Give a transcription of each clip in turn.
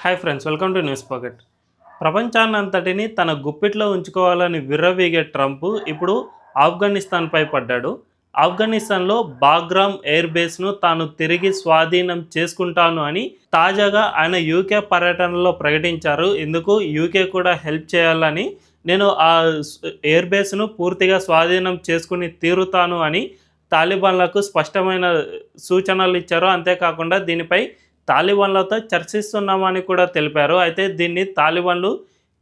Hi friends, welcome to news pocket. ప్రపంచాన్నంతటిని తన గుప్పిట్లో ఉంచుకోవాలని విర్రవీగే ట్రంప్ ఇప్పుడు ఆఫ్ఘనిస్తాన్పై పడ్డాడు. ఆఫ్ఘనిస్తాన్లో బాగ్రామ్ ఎయిర్ బేస్ను తాను తిరిగి స్వాధీనం చేసుకుంటాను అని తాజాగా ఆయన యూకే పర్యటనలో ప్రకటించారు. ఇందుకు యూకే కూడా హెల్ప్ చేయాలని, నేను ఆ ఎయిర్ బేస్ను పూర్తిగా స్వాధీనం చేసుకుని తీరుతాను అని తాలిబాన్లకు స్పష్టమైన సూచనలు ఇచ్చారు. అంతేకాకుండా దీనిపై తాలిబాన్లతో చర్చిస్తున్నామని కూడా తెలిపారు. అయితే దీన్ని తాలిబాన్లు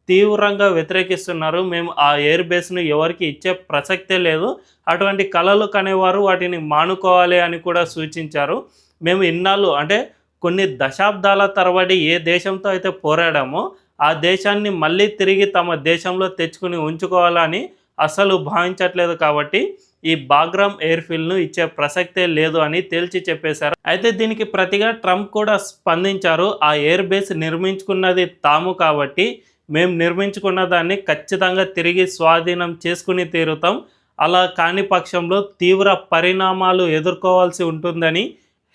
తీవ్రంగా వ్యతిరేకిస్తున్నారు. మేము ఆ ఎయిర్ బేస్ను ఎవరికి ఇచ్చే ప్రసక్తే లేదు, అటువంటి కలలు కనేవారు వాటిని మానుకోవాలి అని కూడా సూచించారు. మేము ఇన్నాళ్ళు అంటే కొన్ని దశాబ్దాల తరబడి ఏ దేశంతో అయితే పోరాడామో ఆ దేశాన్ని మళ్ళీ తిరిగి తమ దేశంలో తెచ్చుకుని ఉంచుకోవాలని అస్సలు భావించట్లేదు, కాబట్టి ఈ బాగ్రామ్ ఎయిర్ఫీల్డ్ను ఇచ్చే ప్రసక్తే లేదు అని తేల్చి చెప్పేశారు. అయితే దీనికి ప్రతిగా ట్రంప్ కూడా స్పందించారు. ఆ ఎయిర్ బేస్ నిర్మించుకున్నది తాము కాబట్టి మేము నిర్మించుకున్న దాన్ని ఖచ్చితంగా తిరిగి స్వాధీనం చేసుకుని తీరుతాం, అలా కాని పక్షంలో తీవ్ర పరిణామాలు ఎదుర్కోవాల్సి ఉంటుందని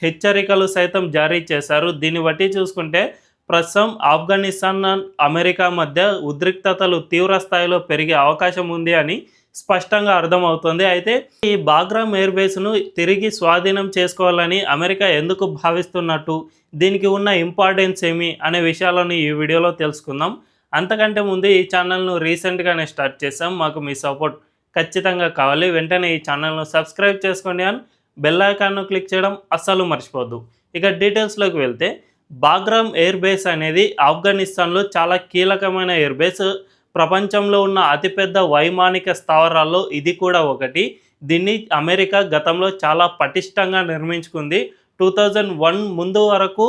హెచ్చరికలు సైతం జారీ చేశారు. దీన్ని బట్టి చూసుకుంటే ప్రస్తుతం ఆఫ్ఘనిస్తాన్ అమెరికా మధ్య ఉద్రిక్తతలు తీవ్ర స్థాయిలో పెరిగే అవకాశం ఉంది అని స్పష్టంగా అర్థమవుతుంది. అయితే ఈ బాగ్రామ్ ఎయిర్ బేస్ను తిరిగి స్వాధీనం చేసుకోవాలని అమెరికా ఎందుకు భావిస్తున్నట్టు, దీనికి ఉన్న ఇంపార్టెన్స్ ఏమి అనే విషయాలను ఈ వీడియోలో తెలుసుకుందాం. అంతకంటే ముందు ఈ ఛానల్ను రీసెంట్గానే స్టార్ట్ చేసాం, మాకు మీ సపోర్ట్ ఖచ్చితంగా కావాలి. వెంటనే ఈ ఛానల్ను సబ్స్క్రైబ్ చేసుకోండి అని బెల్ ఐకాన్ను క్లిక్ చేయడం అస్సలు మర్చిపోద్దు. ఇక డీటెయిల్స్లోకి వెళ్తే, బాగ్రామ్ ఎయిర్ బేస్ అనేది ఆఫ్ఘనిస్తాన్లో చాలా కీలకమైన ఎయిర్ బేస్. ప్రపంచంలో ఉన్న అతిపెద్ద వైమానిక స్థావరాల్లో ఇది కూడా ఒకటి. దీన్ని అమెరికా గతంలో చాలా పటిష్టంగా నిర్మించుకుంది. 2001 ముందు వరకు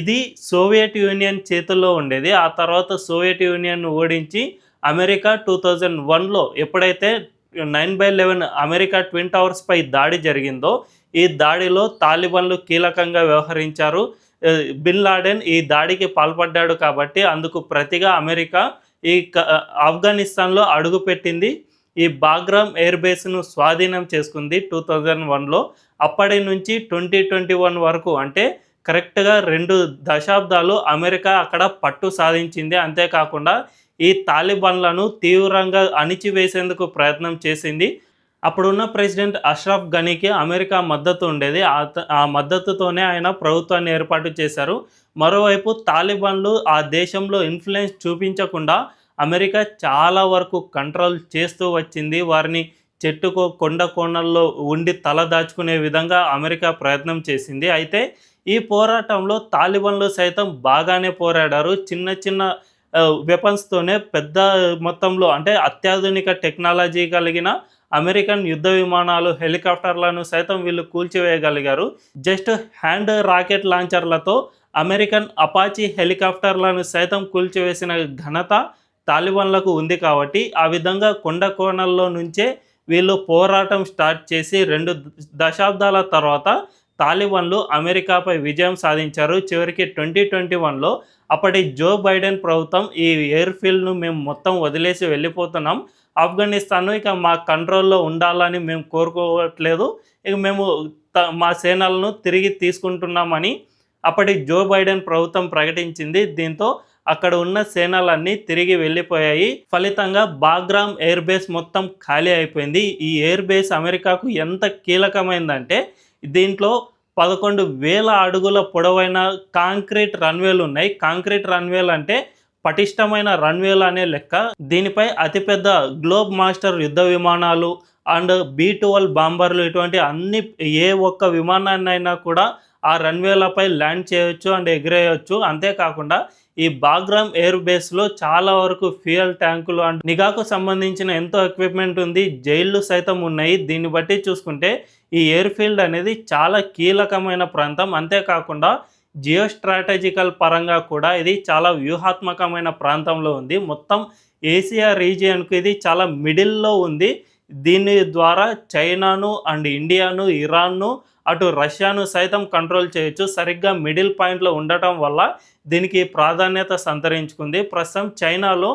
ఇది సోవియట్ యూనియన్ చేతుల్లో ఉండేది. ఆ తర్వాత సోవియట్ యూనియన్ను ఓడించి అమెరికా 2001లో ఎప్పుడైతే 9/11 అమెరికా ట్విన్ టవర్స్పై దాడి జరిగిందో, ఈ దాడిలో తాలిబాన్లు కీలకంగా వ్యవహరించారు. బిన్ లాడెన్ ఈ దాడికి పాల్పడ్డాడు కాబట్టి అందుకు ప్రతిగా అమెరికా ఈ ఆఫ్ఘనిస్తాన్లో అడుగుపెట్టింది. ఈ బాగ్రామ్ ఎయిర్ బేస్ను స్వాధీనం చేసుకుంది 2001లో. అప్పటి నుంచి 2021 వరకు అంటే కరెక్ట్గా 2 దశాబ్దాలు అమెరికా అక్కడ పట్టు సాధించింది. అంతేకాకుండా ఈ తాలిబాన్లను తీవ్రంగా అణిచివేసేందుకు ప్రయత్నం చేసింది. అప్పుడున్న ప్రెసిడెంట్ అష్రఫ్ ఘనీకి అమెరికా మద్దతు ఉండేది. ఆ మద్దతుతోనే ఆయన ప్రభుత్వాన్ని ఏర్పాటు చేశారు. మరోవైపు తాలిబాన్లు ఆ దేశంలో ఇన్ఫ్లుయెన్స్ చూపించకుండా అమెరికా చాలా వరకు కంట్రోల్ చేస్తూ వచ్చింది. వారిని చెట్టుకో కొండ కోణల్లో ఉండి తల దాచుకునే విధంగా అమెరికా ప్రయత్నం చేసింది. అయితే ఈ పోరాటంలో తాలిబాన్లు సైతం బాగానే పోరాడారు. చిన్న చిన్న వెపన్స్తోనే పెద్ద మొత్తంలో అంటే అత్యాధునిక టెక్నాలజీ కలిగిన అమెరికన్ యుద్ధ విమానాలు, హెలికాప్టర్లను సైతం వీళ్ళు కూల్చివేయగలిగారు. జస్ట్ హ్యాండ్ రాకెట్ లాంచర్లతో అమెరికన్ అపాచీ హెలికాప్టర్లను సైతం కూల్చివేసిన ఘనత తాలిబాన్లకు ఉంది. కాబట్టి ఆ విధంగా కొండ కోణల్లో నుంచే వీళ్ళు పోరాటం స్టార్ట్ చేసి 2 దశాబ్దాల తర్వాత తాలిబాన్లు అమెరికాపై విజయం సాధించారు. చివరికి 2021లో అప్పటి జో బైడెన్ ప్రభుత్వం ఈ ఎయిర్ఫీల్డ్ను మేము మొత్తం వదిలేసి వెళ్ళిపోతున్నాం, ఆఫ్ఘనిస్తాన్ను ఇక మా కంట్రోల్లో ఉండాలని మేము కోరుకోవట్లేదు, ఇక మేము మా సేనలను తిరిగి తీసుకుంటున్నామని అప్పటి జో బైడెన్ ప్రభుత్వం ప్రకటించింది. దీంతో అక్కడ ఉన్న సేనలన్నీ తిరిగి వెళ్ళిపోయాయి. ఫలితంగా బాగ్రామ్ ఎయిర్ బేస్ మొత్తం ఖాళీ అయిపోయింది. ఈ ఎయిర్ బేస్ అమెరికాకు ఎంత కీలకమైందంటే దీంట్లో 11,000 అడుగుల పొడవైన కాంక్రీట్ రన్వేలు ఉన్నాయి. కాంక్రీట్ రన్వేలు అంటే పటిష్టమైన రన్వేలు అనే లెక్క. దీనిపై అతిపెద్ద గ్లోబ్ మాస్టర్ యుద్ధ విమానాలు అండ్ B-12 బాంబర్లు ఇటువంటి అన్ని ఏ ఒక్క విమానాన్నైనా కూడా ఆ రన్వేలపై ల్యాండ్ చేయొచ్చు అండ్ ఎగిరేయచ్చు. అంతేకాకుండా ఈ బాగ్రామ్ ఎయిర్ బేస్లో చాలా వరకు ఫ్యూయల్ ట్యాంకులు అండ్ నిఘాకు సంబంధించిన ఎంతో ఎక్విప్మెంట్ ఉంది. జైళ్లు సైతం ఉన్నాయి. దీన్ని బట్టి చూసుకుంటే ఈ ఎయిర్ ఫీల్డ్ అనేది చాలా కీలకమైన ప్రాంతం. అంతేకాకుండా జియో స్ట్రాటజికల్ పరంగా కూడా ఇది చాలా వ్యూహాత్మకమైన ప్రాంతంలో ఉంది. మొత్తం ఏసియా రీజియన్కు ఇది చాలా మిడిల్లో ఉంది. దీని ద్వారా చైనాను అండ్ ఇండియాను, ఇరాన్ను, అటు రష్యాను సైతం కంట్రోల్ చేయొచ్చు. సరిగ్గా మిడిల్ పాయింట్లో ఉండటం వల్ల దీనికి ప్రాధాన్యత సంతరించుకుంది. ప్రస్తుతం చైనాలో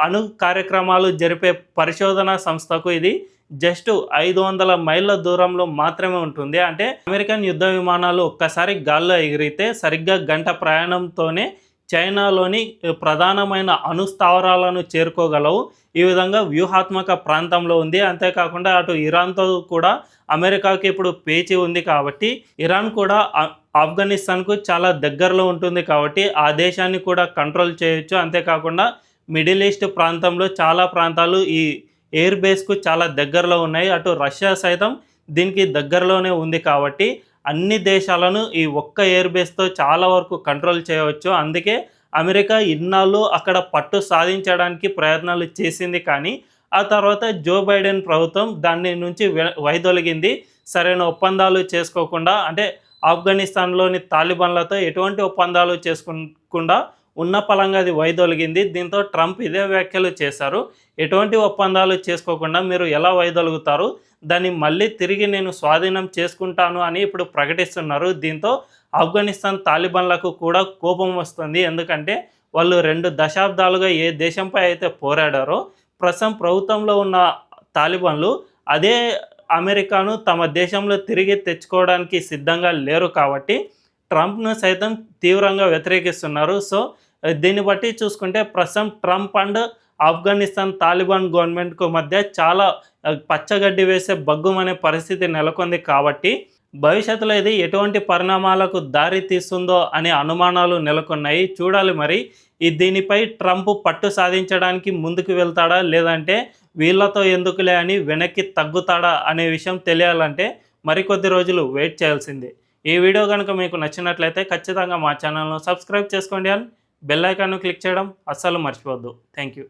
అణు కార్యక్రమాలు జరిపే పరిశోధనా సంస్థకు ఇది జస్ట్ 500 మైళ్ళ దూరంలో మాత్రమే ఉంటుంది. అంటే అమెరికన్ యుద్ధ విమానాలు ఒక్కసారి గాల్లో ఎగిరితే సరిగ్గా గంట ప్రయాణంతోనే చైనాలోని ప్రధానమైన అణుస్థావరాలను చేరుకోగలవు. ఈ విధంగా వ్యూహాత్మక ప్రాంతంలో ఉంది. అంతేకాకుండా అటు ఇరాన్తో కూడా అమెరికాకి ఇప్పుడు పేచి ఉంది కాబట్టి ఇరాన్ కూడా ఆఫ్ఘనిస్తాన్కు చాలా దగ్గరలో ఉంటుంది కాబట్టి ఆ దేశాన్ని కూడా కంట్రోల్ చేయొచ్చు. అంతేకాకుండా మిడిల్ ఈస్ట్ ప్రాంతంలో చాలా ప్రాంతాలు ఈ ఎయిర్ బేస్కు చాలా దగ్గరలో ఉన్నాయి. అటు రష్యా సైతం దీనికి దగ్గరలోనే ఉంది కాబట్టి అన్ని దేశాలను ఈ ఒక్క ఎయిర్ బేస్తో చాలా వరకు కంట్రోల్ చేయవచ్చు. అందుకే అమెరికా ఇన్నాళ్ళు అక్కడ పట్టు సాధించడానికి ప్రయత్నాలు చేసింది, కానీ ఆ తర్వాత జో బైడెన్ ప్రభుత్వం దాని నుంచి వైదొలిగింది. సరైన ఒప్పందాలు చేసుకోకుండా, అంటే ఆఫ్ఘనిస్తాన్లోని తాలిబాన్లతో ఎటువంటి ఒప్పందాలు చేసుకోకుండా ఉన్న పలంగా అది వైదొలిగింది. దీంతో ట్రంప్ ఇదే వ్యాఖ్యలు చేశారు. ఎటువంటి ఒప్పందాలు చేసుకోకుండా మీరు ఎలా వైదొలుగుతారు, దాన్ని మళ్ళీ తిరిగి నేను స్వాధీనం చేసుకుంటాను అని ఇప్పుడు ప్రకటిస్తున్నారు. దీంతో ఆఫ్ఘనిస్తాన్ తాలిబాన్లకు కూడా కోపం వస్తుంది. ఎందుకంటే వాళ్ళు 2 దశాబ్దాలుగా ఏ దేశంపై అయితే పోరాడారో ప్రస్తుతం ప్రభుత్వంలో ఉన్న తాలిబాన్లు అదే అమెరికాను తమ దేశంలో తిరిగి తెచ్చుకోవడానికి సిద్ధంగా లేరు కాబట్టి ట్రంప్ను సైతం తీవ్రంగా వ్యతిరేకిస్తున్నారు. సో దీన్ని బట్టి చూసుకుంటే ప్రస్తుతం ట్రంప్ అండ్ ఆఫ్ఘనిస్తాన్ తాలిబాన్ గవర్నమెంట్కు మధ్య చాలా పచ్చగడ్డి వేసే బగ్గుమనే పరిస్థితి నెలకొంది కాబట్టి భవిష్యత్తులో ఇది ఎటువంటి పరిణామాలకు దారి తీస్తుందో అనే అనుమానాలు నెలకొన్నాయి. చూడాలి మరి దీనిపై ట్రంప్ పట్టు సాధించడానికి ముందుకు వెళ్తాడా, లేదంటే వీళ్ళతో ఎందుకులే అని వెనక్కి తగ్గుతాడా అనే విషయం తెలియాలంటే మరికొద్ది రోజులు వెయిట్ చేయాల్సిందే. ఈ వీడియో కనుక మీకు నచ్చినట్లయితే ఖచ్చితంగా మా ఛానల్ను సబ్స్క్రైబ్ చేసుకోండి అండ్ బెల్ ఐకాన్ను క్లిక్ చేయడం అస్సలు మర్చిపోవద్దు. Thank you.